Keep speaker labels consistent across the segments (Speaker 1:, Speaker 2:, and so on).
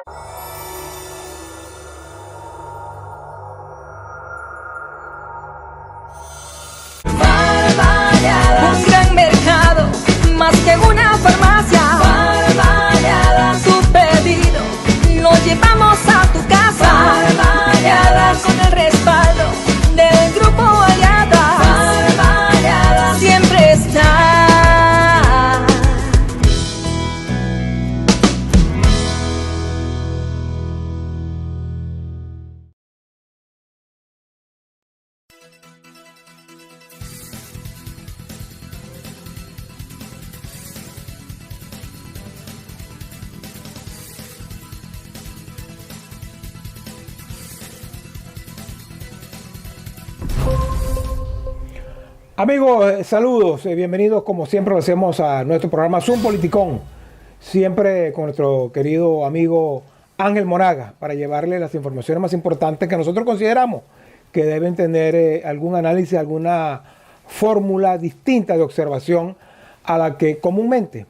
Speaker 1: Un gran mercado, más que una farmacia. Barbariadas, tu pedido lo llevamos a tu casa. Barbariadas, con el respaldo del grupo Aliada. Barbariadas, siempre está.
Speaker 2: Amigos, saludos, bienvenidos como siempre lo hacemos a nuestro programa Zoom Politicón, siempre con nuestro querido amigo Ángel Moraga, para llevarle las informaciones más importantes que nosotros consideramos que deben tener algún análisis, alguna fórmula distinta de observación a la que comúnmente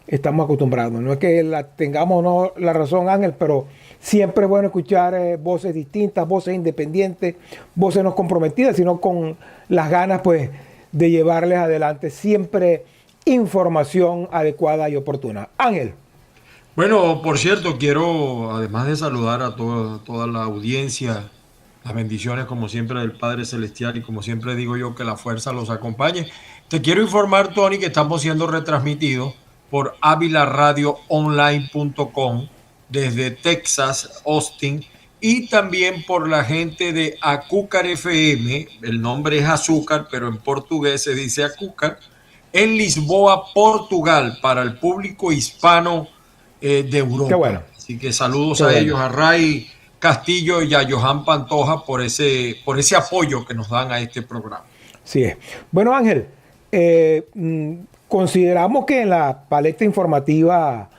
Speaker 2: estamos acostumbrados. No es que la tengamos o no la razón, Ángel, pero siempre es bueno escuchar voces distintas, voces independientes, voces no comprometidas, sino con las ganas, pues, de llevarles adelante siempre información adecuada y oportuna. Ángel.
Speaker 3: Bueno, por cierto, quiero, además de saludar a toda la audiencia, las bendiciones como siempre del Padre Celestial y como siempre digo yo, que la fuerza los acompañe. Te quiero informar, Tony, que estamos siendo retransmitidos por avilaradioonline.com desde Texas, Austin, y también por la gente de Acúcar FM, el nombre es Azúcar, pero en portugués se dice Acúcar, en Lisboa, Portugal, para el público hispano de Europa.
Speaker 2: Qué bueno.
Speaker 3: Así que saludos a ellos, a Ray Castillo y a Johan Pantoja por ese apoyo que nos dan a este programa.
Speaker 2: Sí es. Bueno, Ángel, consideramos que en la paleta informativa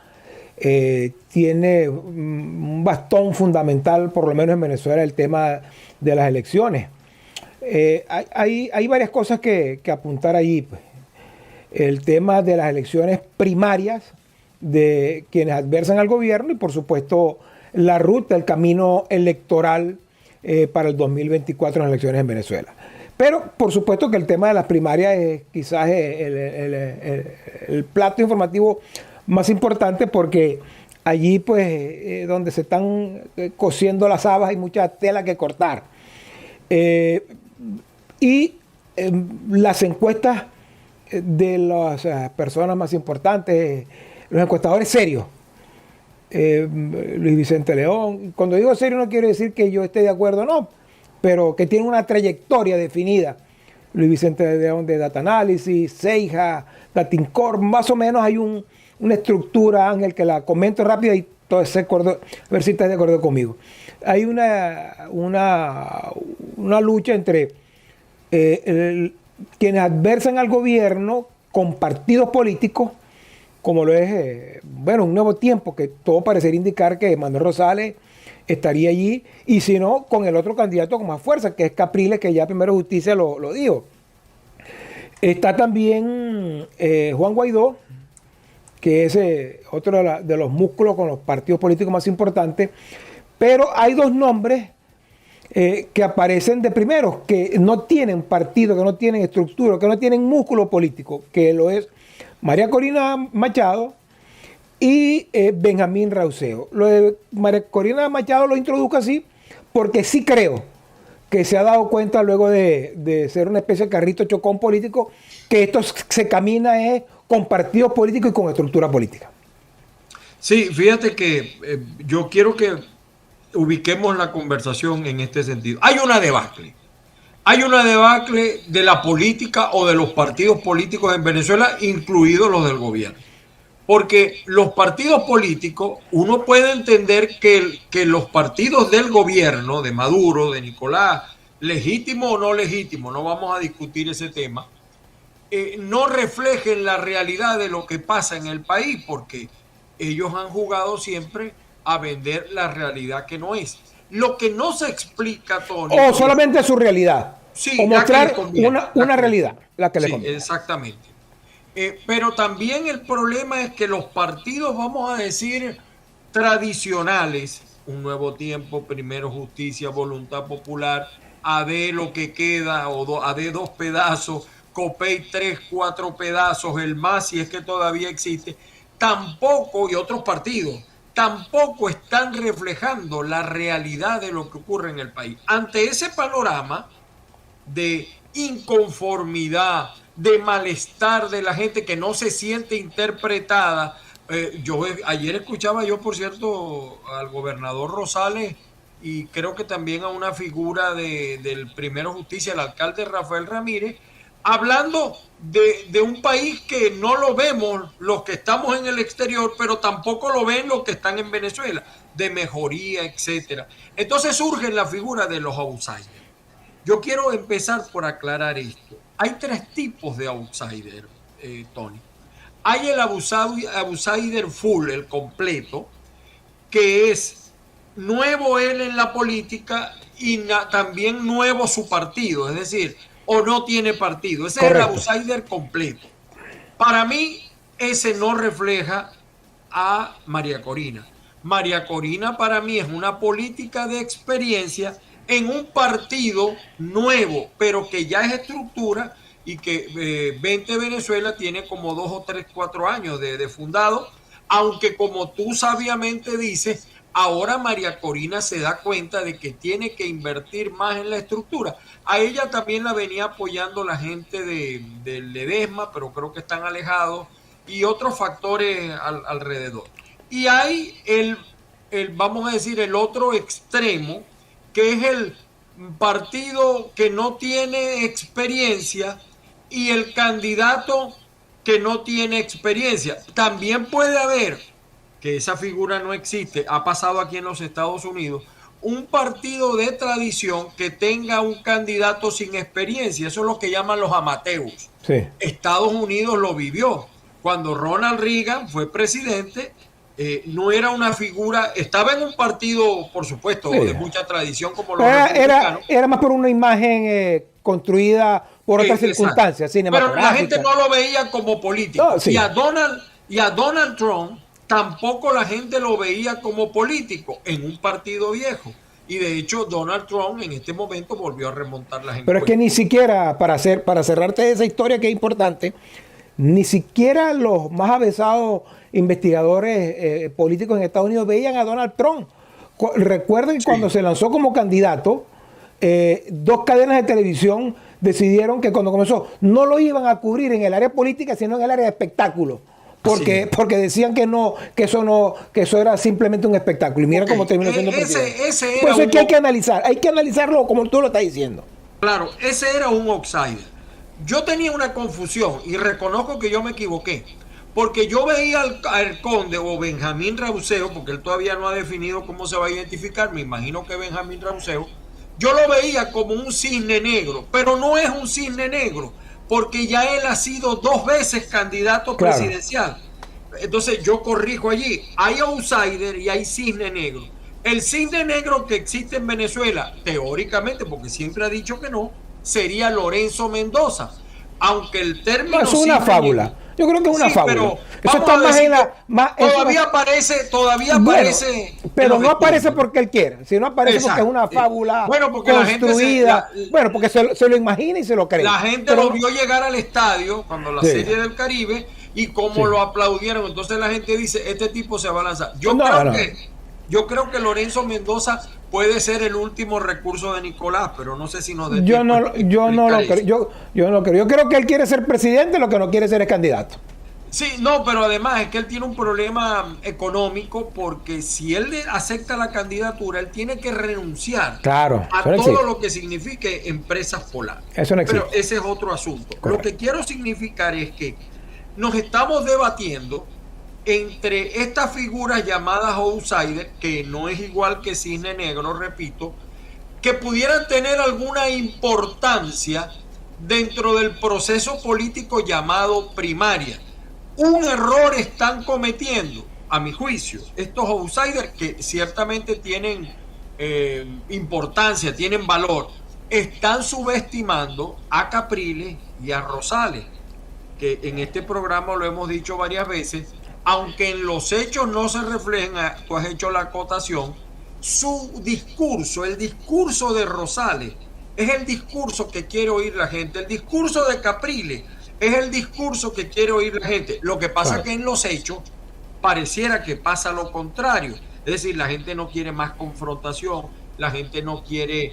Speaker 2: tiene un bastón fundamental, por lo menos en Venezuela, el tema de las elecciones. Hay varias cosas que apuntar allí. Pues. El tema de las elecciones primarias de quienes adversan al gobierno y, por supuesto, la ruta, el camino electoral para el 2024 en las elecciones en Venezuela. Pero, por supuesto, que el tema de las primarias es quizás el plato informativo más importante, porque allí, pues, donde se están cosiendo las habas, hay mucha tela que cortar. Las encuestas de las personas más importantes, los encuestadores serios, Luis Vicente León, cuando digo serio no quiero decir que yo esté de acuerdo, no, pero que tiene una trayectoria definida. Luis Vicente León de Data Analysis, Ceija, Datincorp, más o menos hay una estructura, Ángel, que la comento rápida y todo ese acuerdo, a ver si estás de acuerdo conmigo. Hay una lucha entre quienes adversan al gobierno con partidos políticos, como lo es, un Nuevo Tiempo, que todo parecería indicar que Manuel Rosales estaría allí, y si no, con el otro candidato con más fuerza, que es Capriles, que ya Primero Justicia lo dijo. Está también Juan Guaidó, que es otro de los músculos con los partidos políticos más importantes, pero hay dos nombres que aparecen de primeros, que no tienen partido, que no tienen estructura, que no tienen músculo político, que lo es María Corina Machado y Benjamín Rauseo. Lo de María Corina Machado lo introduzco así porque sí creo que se ha dado cuenta luego de ser una especie de carrito chocón político, que esto se camina con partidos políticos y con estructura política.
Speaker 3: Sí, fíjate que yo quiero que ubiquemos la conversación en este sentido. Hay una debacle de la política o de los partidos políticos en Venezuela, incluidos los del gobierno. Porque los partidos políticos, uno puede entender que los partidos del gobierno, de Maduro, de Nicolás, legítimo o no legítimo, no vamos a discutir ese tema, no reflejen la realidad de lo que pasa en el país, porque ellos han jugado siempre a vender la realidad que no es. Lo que no se explica, Tony.
Speaker 2: O solamente su realidad. Sí, o mostrar una realidad, la que le conviene.
Speaker 3: Exactamente. Pero también el problema es que los partidos, vamos a decir, tradicionales, Un Nuevo Tiempo, Primero Justicia, Voluntad Popular, AD lo que queda, o AD 2 pedazos, COPEI 3, 4 pedazos, el MAS, si es que todavía existe, tampoco, y otros partidos, tampoco están reflejando la realidad de lo que ocurre en el país. Ante ese panorama de inconformidad, de malestar de la gente que no se siente interpretada, ayer escuchaba yo, por cierto, al gobernador Rosales y creo que también a una figura del Primero Justicia, el alcalde Rafael Ramírez, hablando de un país que no lo vemos los que estamos en el exterior, pero tampoco lo ven los que están en Venezuela, de mejoría, etcétera. Entonces surge la figura de los outsiders. Yo quiero empezar por aclarar esto. Hay tres tipos de outsider, Tony. Hay el outsider full, el completo, que es nuevo él en la política y también nuevo su partido, es decir, o no tiene partido. Ese Correcto. Es el outsider completo. Para mí, ese no refleja a María Corina. María Corina para mí es una política de experiencia en un partido nuevo, pero que ya es estructura y que 20 Venezuela tiene como 2 o 3, 4 años de fundado, aunque como tú sabiamente dices, ahora María Corina se da cuenta de que tiene que invertir más en la estructura. A ella también la venía apoyando la gente de Ledesma, pero creo que están alejados, y otros factores alrededor. Y hay vamos a decir, el otro extremo, que es el partido que no tiene experiencia y el candidato que no tiene experiencia. También puede haber, que esa figura no existe, ha pasado aquí en los Estados Unidos, un partido de tradición que tenga un candidato sin experiencia. Eso es lo que llaman los amateurs. Sí. Estados Unidos lo vivió. Cuando Ronald Reagan fue presidente, no era una figura, estaba en un partido, por supuesto, sí, de mucha tradición como los republicanos. Era más por una imagen construida por otras circunstancias cinematográficas. Pero la gente no lo veía como político. No, sí. Y a Donald Trump tampoco la gente lo veía como político en un partido viejo. Y de hecho Donald Trump en este momento volvió a remontar las encuestas. Pero es que ni siquiera, para cerrarte esa historia que es importante, ni siquiera los más avesados investigadores políticos en Estados Unidos veían a Donald Trump. Recuerden que cuando se lanzó como candidato, 2 cadenas de televisión decidieron que cuando comenzó no lo iban a cubrir en el área política, sino en el área de espectáculo. Porque decían que eso era simplemente un espectáculo. Y mira cómo terminó siendo presidente. Por eso es que hay que analizarlo como tú lo estás diciendo. Claro, ese era un outsider. Yo tenía una confusión y reconozco que yo me equivoqué. Porque yo veía al conde o Benjamín Rauseo, porque él todavía no ha definido cómo se va a identificar, me imagino que Benjamín Rauseo, yo lo veía como un cisne negro, pero no es un cisne negro, porque ya él ha sido 2 veces candidato presidencial. Entonces yo corrijo allí, hay outsider y hay cisne negro. El cisne negro que existe en Venezuela, teóricamente, porque siempre ha dicho que no, sería Lorenzo Mendoza, aunque el término... No, es una fábula. Negro, yo creo que es una fábula. Pero eso está más en la... Todavía aparece... Pero no aparece porque él quiere, sino aparece porque es una fábula porque construida. Porque se lo imagina y se lo cree. La gente lo vio llegar al estadio cuando la Serie del Caribe y como lo aplaudieron. Entonces la gente dice, este tipo se va a lanzar. Yo creo que Lorenzo Mendoza puede ser el último recurso de Nicolás, pero no sé si nos... Yo no lo creo. Yo creo que él quiere ser presidente, lo que no quiere ser es candidato. Sí, no, pero además es que él tiene un problema económico porque si él acepta la candidatura, él tiene que renunciar a todo lo que signifique empresas polares. Eso no existe. Pero ese es otro asunto. Correcto. Lo que quiero significar es que nos estamos debatiendo entre estas figuras llamadas outsider, que no es igual que cisne negro, repito, que pudieran tener alguna importancia dentro del proceso político llamado primaria. Un error están cometiendo, a mi juicio, estos outsiders que ciertamente tienen importancia, tienen valor, están subestimando a Capriles y a Rosales, que en este programa lo hemos dicho varias veces, aunque en los hechos no se reflejen, tú has hecho la acotación, su discurso, el discurso de Rosales, es el discurso que quiere oír la gente. El discurso de Capriles es el discurso que quiere oír la gente. Lo que pasa es que en los hechos pareciera que pasa lo contrario. Es decir, la gente no quiere más confrontación, la gente no quiere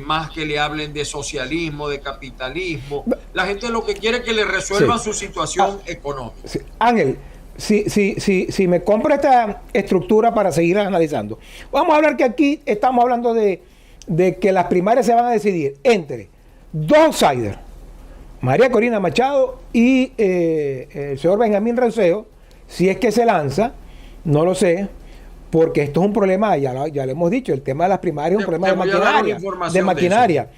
Speaker 3: más que le hablen de socialismo, de capitalismo. La gente lo que quiere es que le resuelvan su situación económica.
Speaker 2: Sí. Ángel, si me compro esta estructura para seguir analizando, vamos a hablar que aquí estamos hablando de que las primarias se van a decidir entre dos outsiders, María Corina Machado y el señor Benjamín Rauseo, si es que se lanza, no lo sé, porque esto es un problema, ya lo hemos dicho, el tema de las primarias es un problema de maquinaria.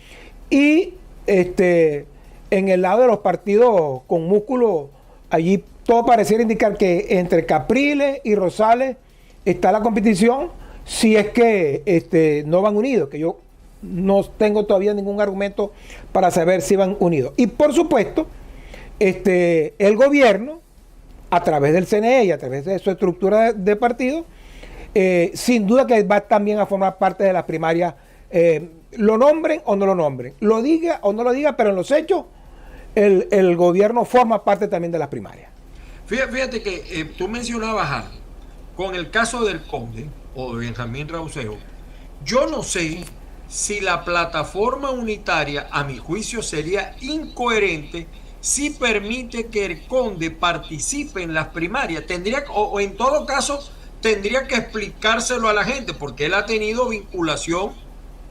Speaker 2: Y en el lado de los partidos con músculo, allí todo pareciera indicar que entre Capriles y Rosales está la competición, si es que no van unidos, que yo no tengo todavía ningún argumento para saber si van unidos. Y por supuesto, el gobierno, a través del CNE y a través de su estructura de partido, sin duda que va también a formar parte de las primarias, lo nombren o no lo nombren, lo diga o no lo diga, pero en los hechos el gobierno forma parte también de las primarias.
Speaker 3: Fíjate que tú mencionabas algo, con el caso del Conde o de Benjamín Rauseo, yo no sé si la plataforma unitaria, a mi juicio, sería incoherente si permite que el Conde participe en las primarias. Tendría, o en todo caso, tendría que explicárselo a la gente, porque él ha tenido vinculación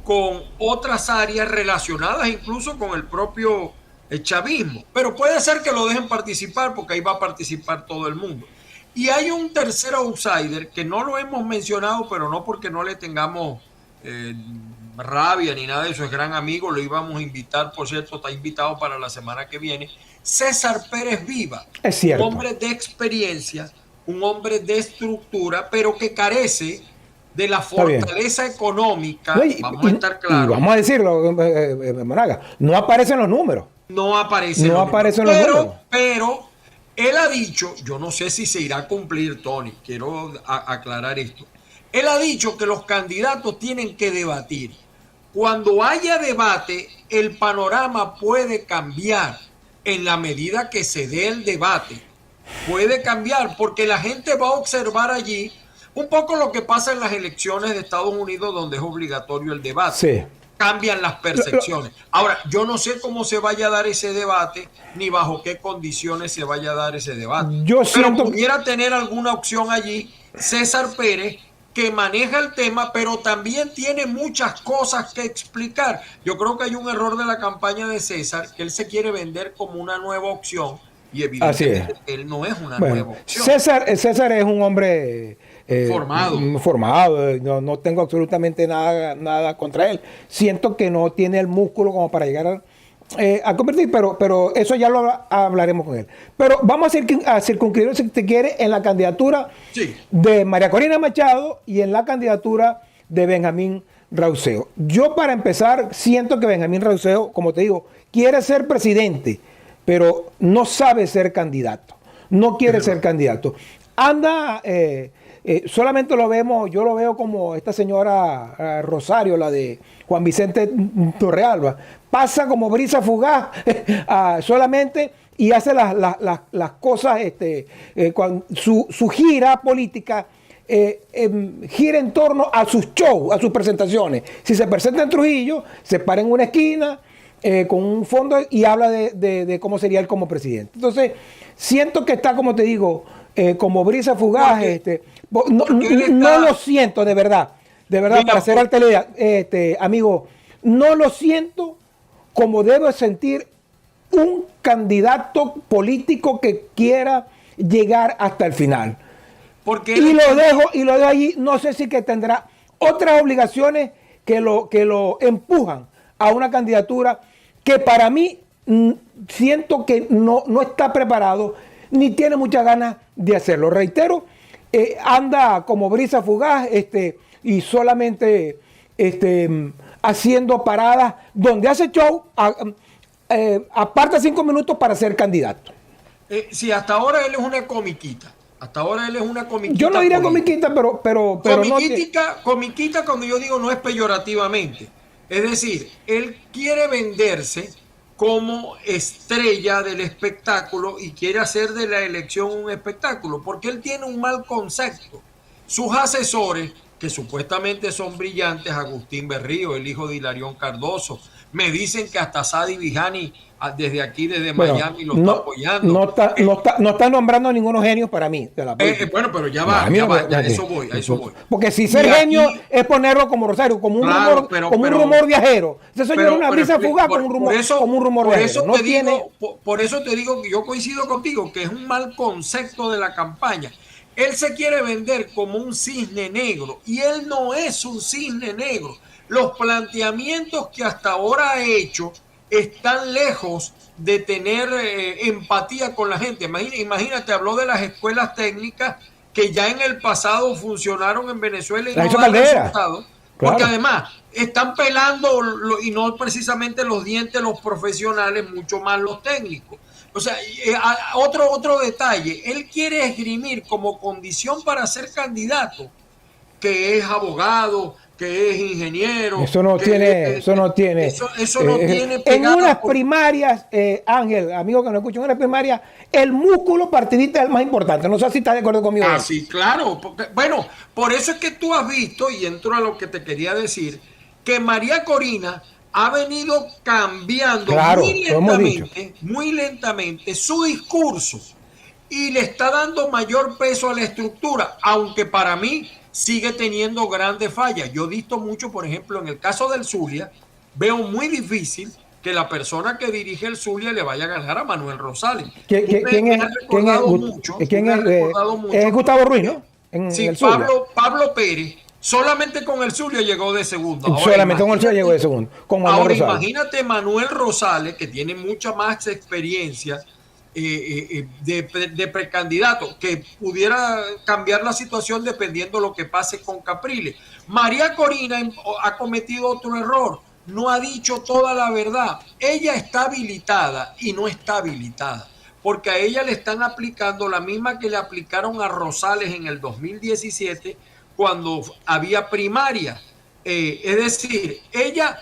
Speaker 3: con otras áreas relacionadas incluso con el propio chavismo. Pero puede ser que lo dejen participar, porque ahí va a participar todo el mundo. Y hay un tercer outsider que no lo hemos mencionado, pero no porque no le tengamos rabia ni nada de eso, es gran amigo, lo íbamos a invitar, por cierto, está invitado para la semana que viene, César Pérez Viva,
Speaker 2: es cierto,
Speaker 3: un hombre de experiencia, un hombre de estructura, pero que carece de la fortaleza económica. No, vamos a estar claros.
Speaker 2: Vamos a decirlo, Monaga, no aparecen los números.
Speaker 3: No aparecen los números. Pero él ha dicho, yo no sé si se irá a cumplir, Tony, quiero aclarar esto. Él ha dicho que los candidatos tienen que debatir. Cuando haya debate, el panorama puede cambiar en la medida que se dé el debate. Puede cambiar porque la gente va a observar allí un poco lo que pasa en las elecciones de Estados Unidos, donde es obligatorio el debate.
Speaker 2: Sí.
Speaker 3: Cambian las percepciones. Ahora, yo no sé cómo se vaya a dar ese debate, ni bajo qué condiciones se vaya a dar ese debate. Pero pudiera tener alguna opción allí César Pérez, que maneja el tema, pero también tiene muchas cosas que explicar. Yo creo que hay un error de la campaña de César, que él se quiere vender como una nueva opción, y evidentemente él no es una nueva opción.
Speaker 2: César es un hombre formado, no tengo absolutamente nada contra él. Siento que no tiene el músculo como para llegar a convertir, pero eso ya lo hablaremos con él. Pero vamos a circunscribir, si te quiere, en la candidatura de María Corina Machado y en la candidatura de Benjamín Rauseo. Yo, para empezar, siento que Benjamín Rauseo, como te digo, quiere ser presidente, pero no sabe ser candidato, no quiere ser candidato. Anda, solamente yo lo veo como esta señora Rosario, la de Juan Vicente Torrealba, pasa como brisa fugaz solamente, y hace las cosas, cuando su gira política gira en torno a sus shows, a sus presentaciones. Si se presenta en Trujillo, se para en una esquina con un fondo y habla de cómo sería él como presidente. Entonces, siento que está, como te digo, como brisa fugaz. No lo siento, de verdad, para ser alta, amigo, no lo siento como debe sentir un candidato político que quiera llegar hasta el final. Y lo dejo allí. No sé si que tendrá otras obligaciones que lo empujan a una candidatura que para mí siento que no está preparado ni tiene muchas ganas de hacerlo. Reitero, anda como brisa fugaz y solamente haciendo paradas donde hace show, aparta 5 minutos para ser candidato.
Speaker 3: Sí, hasta ahora él es una comiquita. Hasta ahora él es una comiquita.
Speaker 2: Yo no diría
Speaker 3: política.
Speaker 2: comiquita, pero
Speaker 3: Comiquita cuando yo digo no es peyorativamente. Es decir, él quiere venderse como estrella del espectáculo y quiere hacer de la elección un espectáculo, porque él tiene un mal concepto. Sus asesores, que supuestamente son brillantes, Agustín Berrío, el hijo de Hilarión Cardoso, me dicen que hasta Sadi Bijani desde aquí, desde Miami, lo está apoyando.
Speaker 2: No está nombrando ninguno genios para mí.
Speaker 3: Bueno, pero ya va, a eso voy.
Speaker 2: Porque si ser genio es ponerlo como Rosario, como un rumor viajero. Ese señor es una brisa fugaz como un rumor viajero.
Speaker 3: Por eso te digo que yo coincido contigo, que es un mal concepto de la campaña. Él se quiere vender como un cisne negro y él no es un cisne negro. Los planteamientos que hasta ahora ha hecho están lejos de tener empatía con la gente. Imagínate, habló de las escuelas técnicas que ya en el pasado funcionaron en Venezuela y no dan resultados. Porque además están pelando y no precisamente los dientes los profesionales, mucho más los técnicos. O sea, otro detalle, él quiere esgrimir como condición para ser candidato que es abogado, que es ingeniero.
Speaker 2: Eso no tiene. Eso no tiene en unas primarias, Ángel, amigo que no escucha, en unas primarias, el músculo partidista es el más importante. No sé si estás de acuerdo conmigo.
Speaker 3: Sí, claro. Bueno, por eso es que tú has visto, y entro a lo que te quería decir, que María Corina ha venido cambiando muy lentamente su discurso y le está dando mayor peso a la estructura, aunque para mí sigue teniendo grandes fallas. Yo he visto mucho, por ejemplo, en el caso del Zulia, veo muy difícil que la persona que dirige el Zulia le vaya a ganar a Manuel Rosales.
Speaker 2: ¿Quién es Gustavo Ruiz, ¿no?
Speaker 3: Sí, Pablo Pérez. Solamente con el Zulia llegó de segundo.
Speaker 2: Solamente con el Zulia llegó de segundo.
Speaker 3: Ahora imagínate Manuel Rosales, que tiene mucha más experiencia de precandidato, que pudiera cambiar la situación dependiendo de lo que pase con Capriles. María Corina ha cometido otro error. No ha dicho toda la verdad. Ella está habilitada y no está habilitada, porque a ella le están aplicando la misma que le aplicaron a Rosales en el 2017 cuando había primaria. Es decir, ella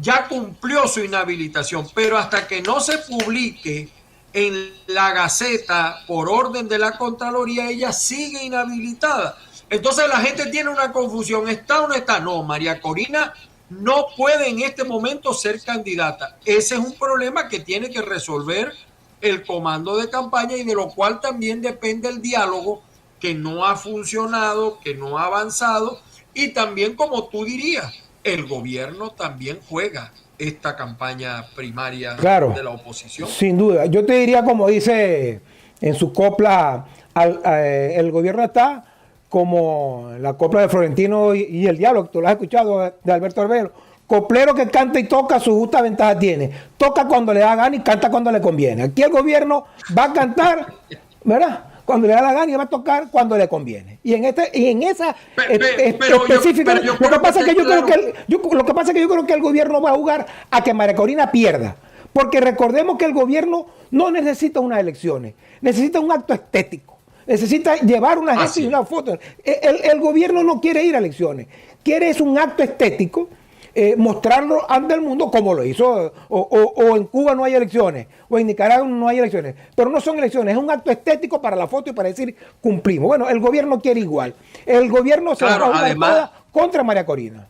Speaker 3: ya cumplió su inhabilitación, pero hasta que no se publique en la Gaceta por orden de la Contraloría, ella sigue inhabilitada. Entonces la gente tiene una confusión. ¿Está o no está? No, María Corina no puede en este momento ser candidata. Ese es un problema que tiene que resolver el comando de campaña y de lo cual también depende el diálogo, que no ha funcionado, que no ha avanzado, y también, como tú dirías, el gobierno también juega esta campaña primaria de la oposición.
Speaker 2: Sin duda. Yo te diría, como dice en su copla, el gobierno está como la copla de Florentino y el Diablo, tú lo has escuchado, de Alberto Arbelo. Coplero que canta y toca, su justa ventaja tiene. Toca cuando le da gana y canta cuando le conviene. Aquí el gobierno va a cantar, ¿verdad?, cuando le da la gana, y va a tocar cuando le conviene. Y en esa específica, lo que pasa es que yo creo que el gobierno va a jugar a que María Corina pierda. Porque recordemos que el gobierno no necesita unas elecciones, necesita un acto estético, necesita llevar una gente y una foto. El gobierno no quiere ir a elecciones, quiere es un acto estético. Mostrarlo ante el mundo como lo hizo, o en Cuba no hay elecciones, o en Nicaragua no hay elecciones, pero no son elecciones, es un acto estético para la foto y para decir cumplimos. Bueno, el gobierno quiere igual, el gobierno se va a jugar toda contra María Corina.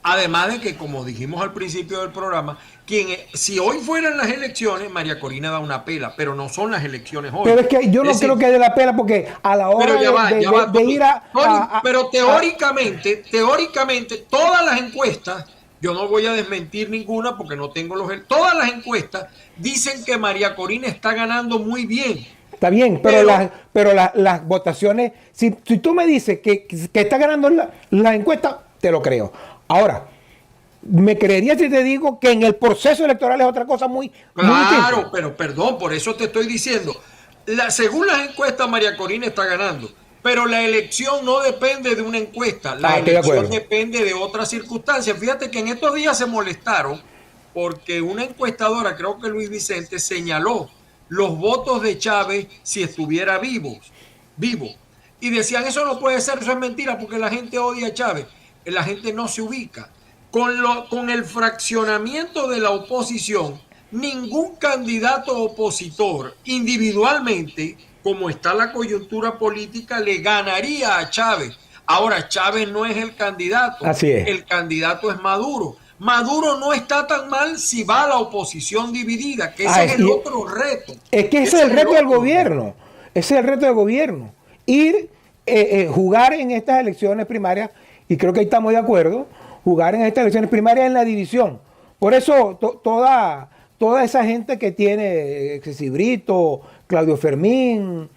Speaker 3: Además de que, como dijimos al principio del programa, si hoy fueran las elecciones, María Corina da una pela, pero no son las elecciones hoy.
Speaker 2: Pero es que yo no creo que dé la pela, porque a la hora de ir
Speaker 3: pero teóricamente, todas las encuestas, yo no voy a desmentir ninguna porque no tengo todas las encuestas dicen que María Corina está ganando muy bien.
Speaker 2: Está bien, pero las votaciones, si tú me dices que está ganando la encuesta, te lo creo. Ahora, me creería si te digo que en el proceso electoral es otra cosa muy
Speaker 3: claro, pero perdón, por eso te estoy diciendo. Según las encuestas, María Corina está ganando, pero la elección no depende de una encuesta, la elección depende de otras circunstancias. Fíjate que en estos días se molestaron porque una encuestadora, creo que Luis Vicente, señaló los votos de Chávez si estuviera vivo. vivo. Y decían, eso no puede ser, eso es mentira, porque la gente odia a Chávez. La gente no se ubica. Con el fraccionamiento de la oposición, ningún candidato opositor individualmente, como está la coyuntura política, le ganaría a Chávez. Ahora, Chávez no es el candidato.
Speaker 2: Así es.
Speaker 3: El candidato es Maduro. Maduro no está tan mal si va a la oposición dividida, que ese es el otro reto.
Speaker 2: Es que ese es el reto del gobierno. Ese es el reto del gobierno. Ir, jugar en estas elecciones primarias, y creo que ahí estamos de acuerdo, jugar en estas elecciones primarias en la división. Por eso toda esa gente que tiene Cibrito, Claudio Fermín,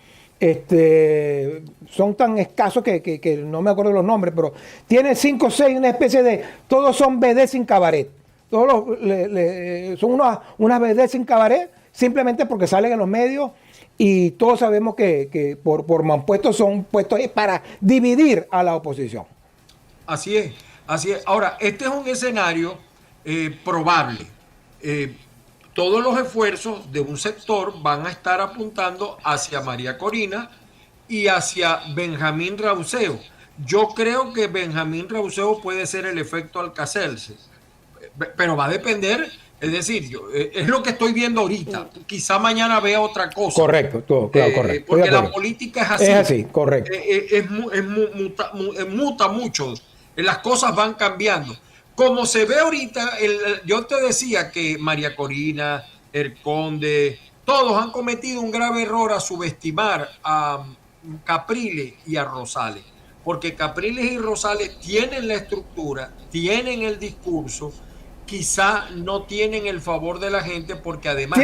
Speaker 2: son tan escasos que no me acuerdo los nombres, pero tiene 5 o 6, una especie de, todos son BD sin cabaret. Todos son unas BD sin cabaret, simplemente porque salen en los medios, y todos sabemos que por mampuestos son puestos para dividir a la oposición.
Speaker 3: Así es, así es. Ahora, este es un escenario probable. Todos los esfuerzos de un sector van a estar apuntando hacia María Corina y hacia Benjamín Rauseo. Yo creo que Benjamín Rauseo puede ser el efecto Alcacelce, pero va a depender, es decir, es lo que estoy viendo ahorita. Quizá mañana vea otra cosa.
Speaker 2: Correcto, claro, correcto.
Speaker 3: Porque la política es así.
Speaker 2: Es así, correcto.
Speaker 3: Muta mucho. Las cosas van cambiando. Como se ve ahorita, yo te decía que María Corina, el Conde, todos han cometido un grave error a subestimar a Capriles y a Rosales, porque Capriles y Rosales tienen la estructura, tienen el discurso, quizá no tienen el favor de la gente, porque además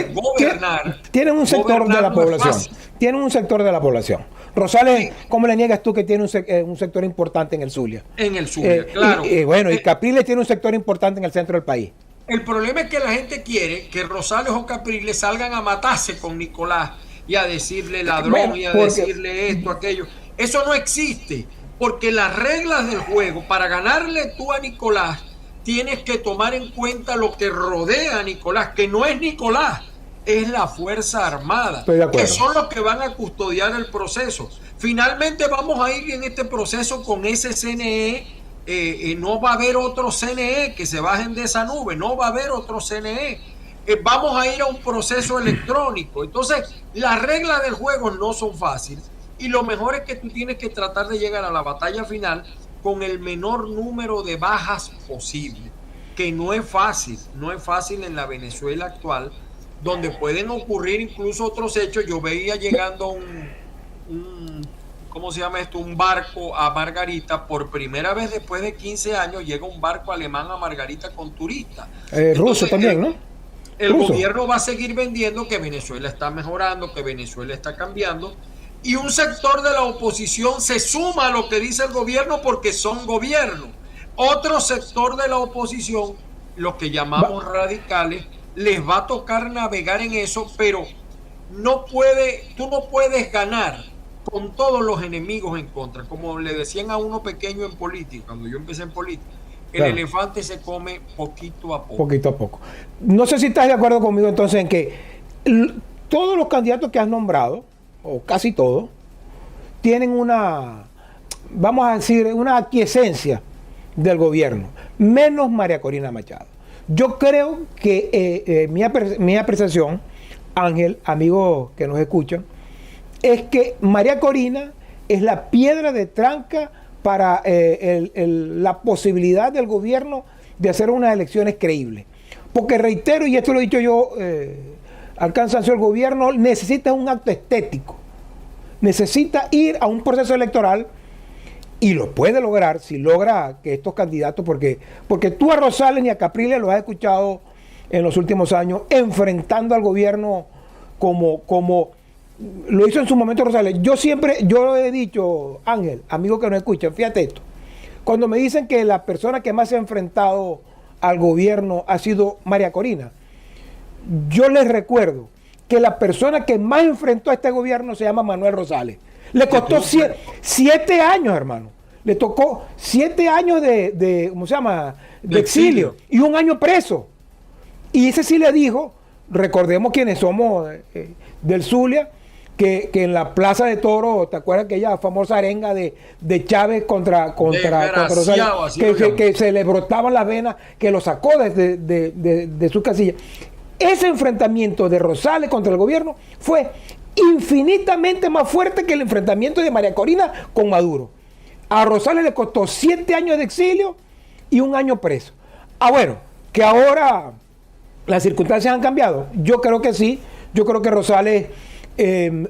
Speaker 2: tienen un sector de la población. Tienen un sector de la población. Rosales, ¿cómo le niegas tú que tiene un sector importante en el Zulia?
Speaker 3: En el Zulia, claro.
Speaker 2: Y Capriles tiene un sector importante en el centro del país.
Speaker 3: El problema es que la gente quiere que Rosales o Capriles salgan a matarse con Nicolás y a decirle ladrón y a decirle esto, aquello. Eso no existe, porque las reglas del juego, para ganarle tú a Nicolás, tienes que tomar en cuenta lo que rodea a Nicolás, que no es Nicolás, es la Fuerza Armada, que son los que van a custodiar el proceso. Finalmente vamos a ir en este proceso con ese CNE, no va a haber otro CNE que se bajen de esa nube, no va a haber otro CNE, vamos a ir a un proceso electrónico. Entonces, las reglas del juego no son fáciles, y lo mejor es que tú tienes que tratar de llegar a la batalla final con el menor número de bajas posible, que no es fácil en la Venezuela actual, donde pueden ocurrir incluso otros hechos. Yo veía llegando ¿cómo se llama esto? Un barco a Margarita, por primera vez después de 15 años llega un barco alemán a Margarita con turistas.
Speaker 2: Ruso también, ¿no?
Speaker 3: El gobierno va a seguir vendiendo que Venezuela está mejorando, que Venezuela está cambiando, y un sector de la oposición se suma a lo que dice el gobierno porque son gobierno. Otro sector de la oposición, los que llamamos radicales, les va a tocar navegar en eso, pero tú no puedes ganar con todos los enemigos en contra. Como le decían a uno pequeño en política, cuando yo empecé en política, el elefante se come poquito a poco.
Speaker 2: Poquito a poco. No sé si estás de acuerdo conmigo entonces en que todos los candidatos que has nombrado, o casi todos, tienen vamos a decir, una aquiescencia del gobierno, menos María Corina Machado. Yo creo que mi apreciación, Ángel, amigos que nos escuchan, es que María Corina es la piedra de tranca para la posibilidad del gobierno de hacer unas elecciones creíbles. Porque reitero, y esto lo he dicho yo al cansancio, el gobierno necesita un acto estético. Necesita ir a un proceso electoral, y lo puede lograr si logra que estos candidatos, porque tú a Rosales y a Capriles los has escuchado en los últimos años enfrentando al gobierno como lo hizo en su momento Rosales. Yo he dicho, Ángel, amigo que nos escuchan, fíjate esto, cuando me dicen que la persona que más se ha enfrentado al gobierno ha sido María Corina, yo les recuerdo que la persona que más enfrentó a este gobierno se llama Manuel Rosales. Le costó 7 años, hermano. Le tocó 7 años de ¿cómo se llama? De exilio. Y 1 año preso. Y ese sí le dijo, recordemos quienes somos del Zulia, que en la Plaza de Toro, ¿te acuerdas aquella famosa arenga de Chávez contra Rosales? Que se le brotaban las venas, que lo sacó de su casilla. Ese enfrentamiento de Rosales contra el gobierno fue infinitamente más fuerte que el enfrentamiento de María Corina con Maduro. A Rosales le costó 7 años de exilio y 1 año preso. Bueno, que ahora las circunstancias han cambiado. Yo creo que sí. Yo creo que Rosales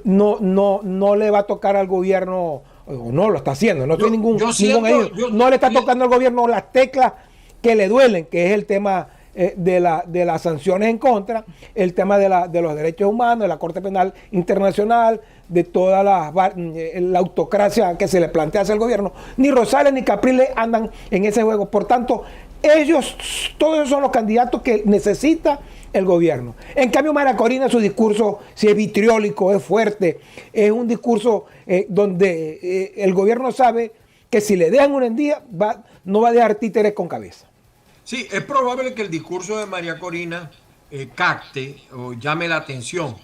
Speaker 2: no le va a tocar al gobierno, o no lo está haciendo. No estoy no le está tocando al gobierno las teclas que le duelen, que es el tema de las sanciones en contra, el tema de los derechos humanos, de la Corte Penal Internacional, de toda la autocracia que se le plantea hacia el gobierno. Ni Rosales ni Capriles andan en ese juego. Por tanto, todos esos son los candidatos que necesita el gobierno. En cambio, María Corina, su discurso, si es vitriólico, es fuerte, es un discurso donde el gobierno sabe que si le dejan un endía, no va a dejar títeres con cabeza.
Speaker 3: Sí, es probable que el discurso de María Corina capte o llame la atención.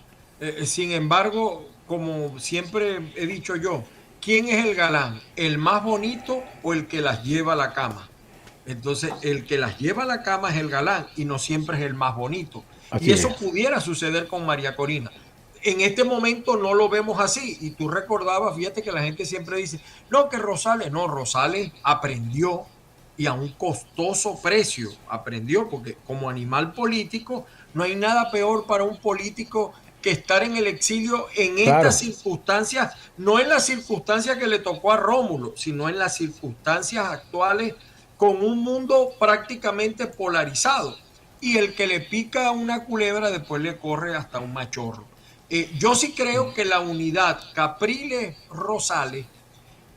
Speaker 3: Sin embargo, como siempre he dicho yo, ¿quién es el galán? ¿El más bonito o el que las lleva a la cama? Entonces, el que las lleva a la cama es el galán y no siempre es el más bonito. Así y eso pudiera suceder con María Corina. En este momento no lo vemos así. Y tú recordabas, fíjate que la gente siempre dice, no, que Rosales aprendió y a un costoso precio aprendió, porque como animal político no hay nada peor para un político que estar en el exilio en estas circunstancias, no en las circunstancias que le tocó a Rómulo, sino en las circunstancias actuales con un mundo prácticamente polarizado. Y el que le pica a una culebra después le corre hasta un machorro. Yo sí creo que la unidad Capriles-Rosales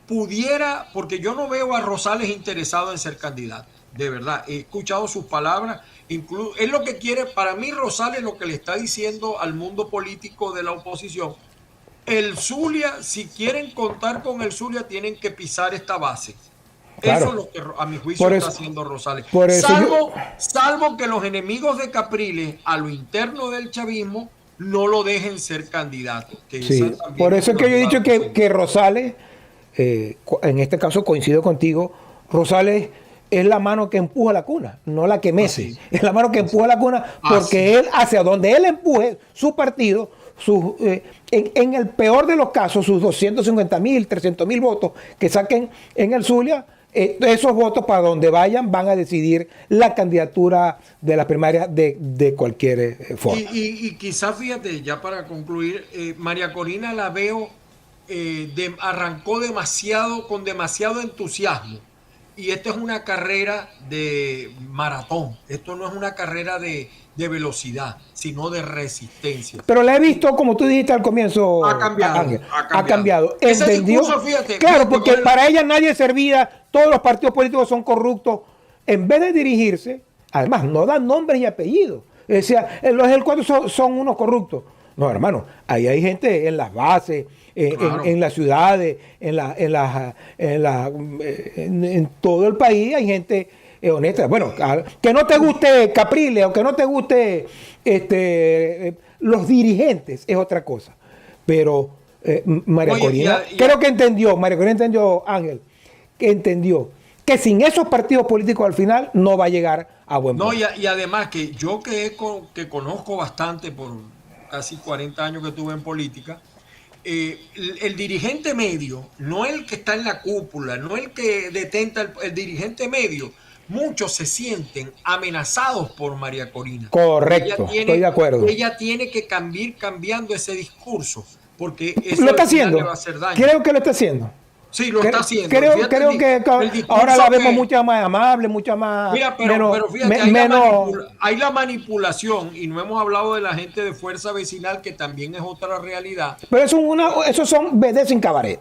Speaker 3: pudiera, porque yo no veo a Rosales interesado en ser candidato, de verdad, he escuchado sus palabras, es lo que quiere, para mí Rosales lo que le está diciendo al mundo político de la oposición, el Zulia, si quieren contar con el Zulia, tienen que pisar esta base. Claro. Eso es lo que a mi juicio está haciendo Rosales. Salvo que los enemigos de Capriles a lo interno del chavismo no lo dejen ser candidato.
Speaker 2: Sí, por eso es que yo he dicho que Rosales, en este caso coincido contigo, Rosales es la mano que empuja la cuna, no la que mece. Es la mano que empuja la cuna porque él, hacia donde él empuje su partido, en el peor de los casos, sus 250.000, 300.000 votos que saquen en el Zulia, esos votos para donde vayan van a decidir la candidatura de las primarias de cualquier forma.
Speaker 3: Y quizás, fíjate, ya para concluir, María Corina la veo, arrancó con demasiado entusiasmo. Y esta es una carrera de maratón. Esto no es una carrera de velocidad, sino de resistencia.
Speaker 2: Pero la he visto, como tú dijiste al comienzo,
Speaker 3: ha cambiado.
Speaker 2: ¿Entendió?
Speaker 3: Discurso, fíjate,
Speaker 2: claro, porque para ella nadie servía, todos los partidos políticos son corruptos. En vez de dirigirse, además, no dan nombres y apellidos. O sea, los del cuadro son unos corruptos. No, hermano, ahí hay gente en las bases, en las ciudades, en todo el país hay gente honesta. Bueno, que no te guste Capriles o que no te guste los dirigentes es otra cosa. Pero María Corina, creo que María Corina entendió, Ángel, que entendió que sin esos partidos políticos al final no va a llegar a buen puerto.
Speaker 3: Y además que yo que conozco bastante por casi 40 años que estuve en política, el dirigente medio, no el que está en la cúpula, no el que detenta el dirigente medio, muchos se sienten amenazados por María Corina.
Speaker 2: Correcto, estoy de acuerdo.
Speaker 3: Ella tiene que cambiando ese discurso, porque eso
Speaker 2: lo está haciendo.
Speaker 3: Le va a hacer daño.
Speaker 2: Creo que lo está haciendo.
Speaker 3: Sí, lo está haciendo.
Speaker 2: Creo que ahora la vemos mucho más amable, mucho más...
Speaker 3: Mira, pero fíjate, hay la manipulación, y no hemos hablado de la gente de Fuerza Vecinal, que también es otra realidad.
Speaker 2: Pero esos son BD sin cabaret.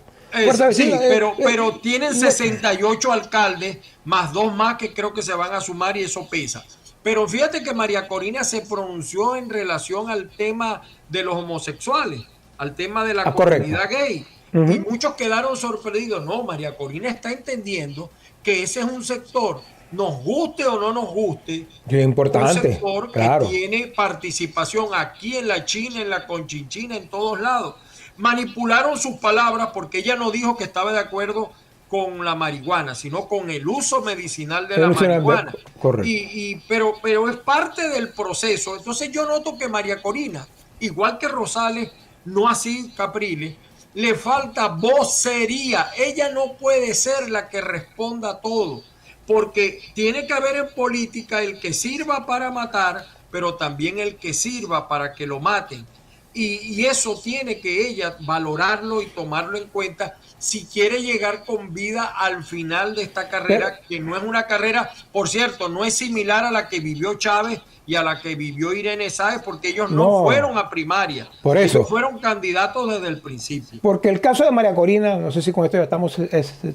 Speaker 3: Sí, pero tienen 68 alcaldes, más 2 más que creo que se van a sumar, y eso pesa. Pero fíjate que María Corina se pronunció en relación al tema de los homosexuales, al tema de la comunidad gay. Y muchos quedaron sorprendidos. No, María Corina está entendiendo que ese es un sector, nos guste o no nos guste,
Speaker 2: es importante,
Speaker 3: un sector que tiene participación aquí en la China, en la Conchinchina, en todos lados. manipularon sus palabras porque ella no dijo que estaba de acuerdo con la marihuana, sino con el uso medicinal de la marihuana.
Speaker 2: Correcto.
Speaker 3: Pero es parte del proceso. Entonces yo noto que María Corina, igual que Rosales, no así Capriles, le falta vocería. Ella no puede ser la que responda a todo, porque tiene que haber en política el que sirva para matar, pero también el que sirva para que lo maten. Y eso tiene que ella valorarlo y tomarlo en cuenta si quiere llegar con vida al final de esta carrera, que no es una carrera, por cierto, no es similar a la que vivió Chávez y a la que vivió Irene Sáez, porque ellos no fueron a primaria.
Speaker 2: Por eso.
Speaker 3: Ellos fueron candidatos desde el principio.
Speaker 2: Porque el caso de María Corina, no sé si con esto ya estamos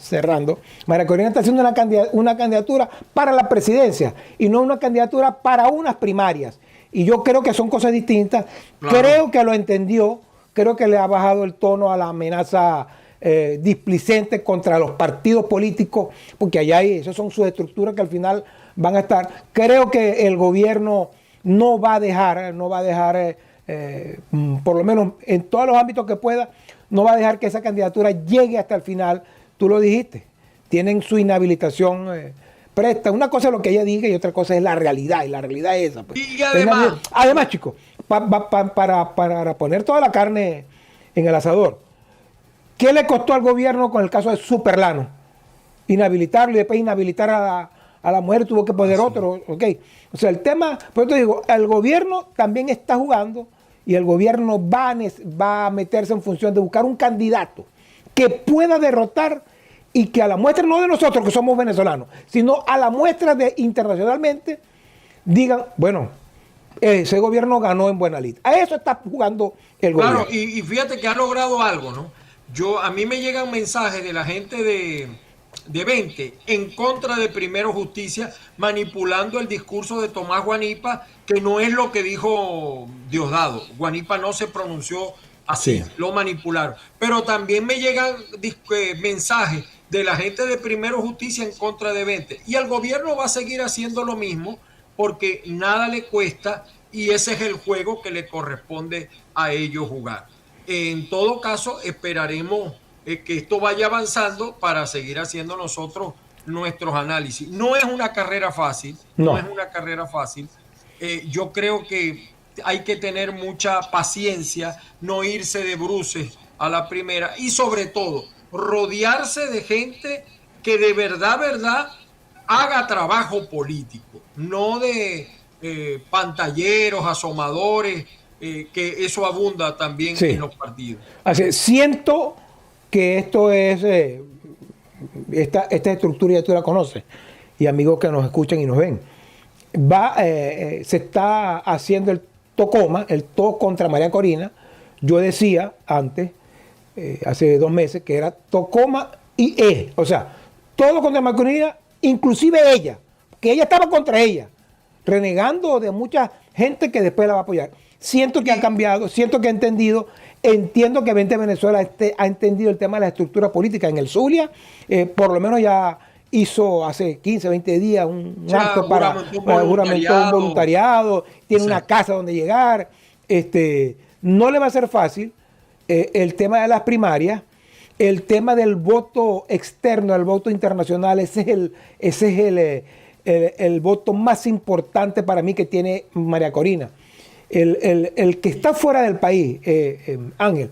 Speaker 2: cerrando, María Corina está haciendo una candidatura para la presidencia y no una candidatura para unas primarias. Y yo creo que son cosas distintas. Claro. Creo que lo entendió, creo que le ha bajado el tono a la amenaza displicente contra los partidos políticos, porque allá hay, esas son sus estructuras que al final van a estar. Creo que el gobierno no va a dejar, por lo menos en todos los ámbitos que pueda, no va a dejar que esa candidatura llegue hasta el final. Tú lo dijiste, tienen su inhabilitación presta. Una cosa es lo que ella diga y otra cosa es la realidad, y la realidad es esa. Pues.
Speaker 3: Y además
Speaker 2: chicos, para poner toda la carne en el asador, ¿qué le costó al gobierno con el caso de Superlano? Inhabilitarlo y después inhabilitar a la mujer, tuvo que poner otro, ¿ok? O sea, el tema, por eso te digo, el gobierno también está jugando y el gobierno va a meterse en función de buscar un candidato que pueda derrotar y que a la muestra, no de nosotros que somos venezolanos, sino a la muestra de internacionalmente, digan, bueno, ese gobierno ganó en buena lid. A eso está jugando el gobierno.
Speaker 3: Claro, y fíjate que ha logrado algo, ¿no? A mí me llegan mensajes de la gente de 20 en contra de Primero Justicia, manipulando el discurso de Tomás Guanipa, que no es lo que dijo Diosdado. Guanipa no se pronunció así, sí. Lo manipularon. Pero también me llegan mensajes de la gente de Primero Justicia en contra de 20. Y el gobierno va a seguir haciendo lo mismo porque nada le cuesta y ese es el juego que le corresponde a ellos jugar. En todo caso, esperaremos que esto vaya avanzando para seguir haciendo nosotros nuestros análisis. No es una carrera fácil, no es una carrera fácil. Yo creo que hay que tener mucha paciencia, no irse de bruces a la primera y sobre todo rodearse de gente que de verdad haga trabajo político, no de pantalleros, asomadores, que eso abunda también en los partidos.
Speaker 2: Así, siento que esto es, esta estructura ya tú la conoces, y amigos que nos escuchan y nos ven, se está haciendo el tocoma, el to contra María Corina. Yo decía antes, hace 2 meses, que era tocoma y o sea, todo contra María Corina, inclusive ella, que ella estaba contra ella, renegando de mucha gente que después la va a apoyar. Siento que ha cambiado, siento que ha entendido, entiendo que 20 Venezuela ha entendido el tema de la estructura política. En el Zulia, por lo menos ya hizo hace 15, 20 días un acto para juramentó un voluntariado, tiene una casa donde llegar. No le va a ser fácil el tema de las primarias, el tema del voto externo, el voto internacional, ese es el voto más importante para mí que tiene María Corina. El que está fuera del país, Ángel,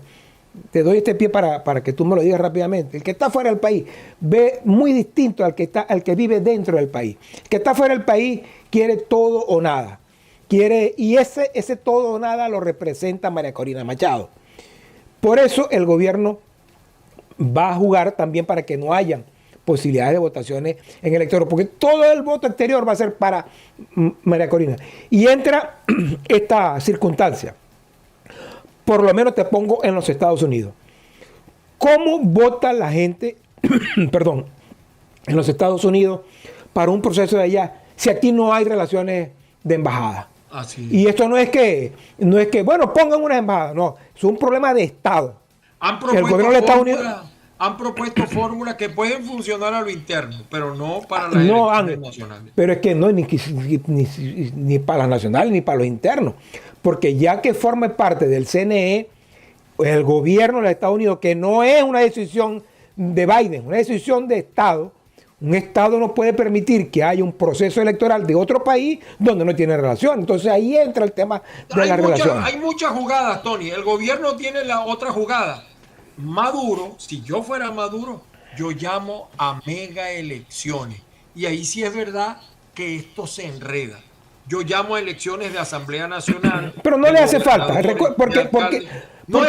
Speaker 2: te doy este pie para que tú me lo digas rápidamente. El que está fuera del país ve muy distinto al que vive dentro del país. El que está fuera del país quiere todo o nada. Y ese todo o nada lo representa María Corina Machado. Por eso el gobierno va a jugar también para que no hayan posibilidades de votaciones en el exterior, porque todo el voto exterior va a ser para María Corina. Y entra esta circunstancia, por lo menos te pongo en los Estados Unidos. ¿Cómo vota la gente, perdón, en los Estados Unidos para un proceso de allá, si aquí no hay relaciones de embajada?
Speaker 3: Así es.
Speaker 2: Y esto no es que, bueno, pongan una embajada, no, es un problema de Estado.
Speaker 3: El gobierno de Estados Unidos han propuesto fórmulas que pueden funcionar a lo interno, pero no para las elecciones nacionales.
Speaker 2: Pero es que no, ni para las nacionales ni para los internos, porque ya que forme parte del CNE, el gobierno de los Estados Unidos, que no es una decisión de Biden, una decisión de Estado. Un Estado no puede permitir que haya un proceso electoral de otro país donde no tiene relación. Entonces ahí entra el tema de la relación.
Speaker 3: Hay muchas jugadas, Tony. El gobierno tiene la otra jugada. Maduro, si yo fuera Maduro, yo llamo a mega elecciones. Y ahí sí es verdad que esto se enreda. Yo llamo a elecciones de Asamblea Nacional.
Speaker 2: Pero no le hace falta, porque
Speaker 3: no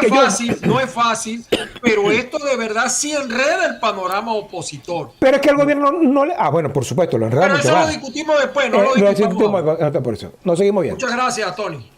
Speaker 3: es fácil, pero esto de verdad sí enreda el panorama opositor.
Speaker 2: Pero es que el gobierno no le... Ah, bueno, por supuesto, lo enreda.
Speaker 3: Pero eso lo discutimos después, no lo discutimos.
Speaker 2: Por eso. Nos seguimos viendo.
Speaker 3: Muchas gracias, Tony.